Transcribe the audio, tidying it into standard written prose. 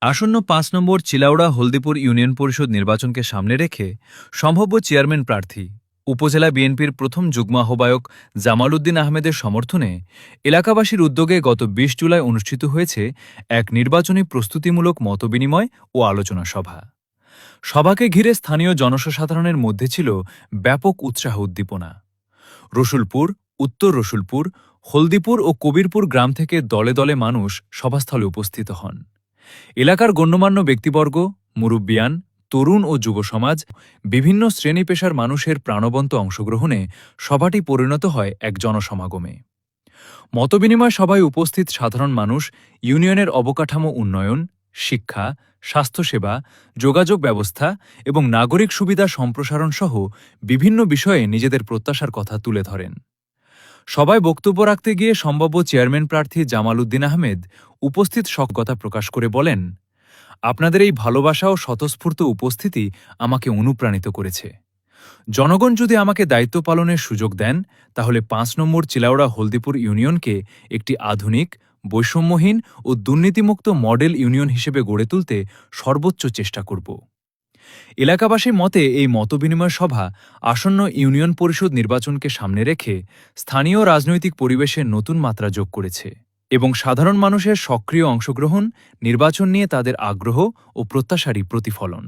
আসন্ন ৫ নম্বর চিলাউড়া হলদিপুর ইউনিয়ন পরিষদ নির্বাচনকে সামনে রেখে সম্ভাব্য চেয়ারম্যান প্রার্থী উপজেলা বিএনপির প্রথম যুগ্ম আহ্বায়ক জামাল উদ্দিন আহমেদের সমর্থনে এলাকাবাসীর উদ্যোগে গত ২০ জুলাই অনুষ্ঠিত হয়েছে এক নির্বাচনী প্রস্তুতিমূলক মতবিনিময় ও আলোচনা সভা। সভাকে ঘিরে স্থানীয় জনসাধারণের মধ্যে ছিল ব্যাপক উৎসাহ উদ্দীপনা। রসুলপুর, উত্তর রসুলপুর, হলদিপুর ও কবিরপুর গ্রাম থেকে দলে দলে মানুষ সভাস্থলে উপস্থিত হন। এলাকার গণ্যমান্য ব্যক্তিবর্গ, মুরুব্বিয়ান, তরুণ ও যুব সমাজ, বিভিন্ন শ্রেণী পেশার মানুষের প্রাণবন্ত অংশগ্রহণে সভাটি পরিণত হয় এক জনসমাগমে। মতবিনিময় সভায় উপস্থিত সাধারণ মানুষ ইউনিয়নের অবকাঠামো উন্নয়ন, শিক্ষা, স্বাস্থ্যসেবা, যোগাযোগ ব্যবস্থা এবং নাগরিক সুবিধা সম্প্রসারণ সহ বিভিন্ন বিষয়ে নিজেদের প্রত্যাশার কথা তুলে ধরেন। সভায় বক্তব্য রাখতে গিয়ে সম্ভাব্য চেয়ারম্যান প্রার্থী জামাল উদ্দিন আহমেদ উপস্থিত সজ্ঞতা প্রকাশ করে বলেন, আপনাদের এই ভালোবাসা ও স্বতঃস্ফূর্ত উপস্থিতি আমাকে অনুপ্রাণিত করেছে। জনগণ যদি আমাকে দায়িত্ব পালনের সুযোগ দেন, তাহলে ৫ নম্বর চিলাউড়া হলদিপুর ইউনিয়নকে একটি আধুনিক, বৈষম্যহীন ও দুর্নীতিমুক্ত মডেল ইউনিয়ন হিসেবে গড়ে তুলতে সর্বোচ্চ চেষ্টা করব। এলাকাবাসীর মতে এই মতবিনিময় সভা আসন্ন ইউনিয়ন পরিষদ নির্বাচনকে সামনে রেখে স্থানীয় রাজনৈতিক পরিবেশে নতুন মাত্রা যোগ করেছে এবং সাধারণ মানুষের সক্রিয় অংশগ্রহণ নির্বাচন নিয়ে তাদের আগ্রহ ও প্রত্যাশারই প্রতিফলন।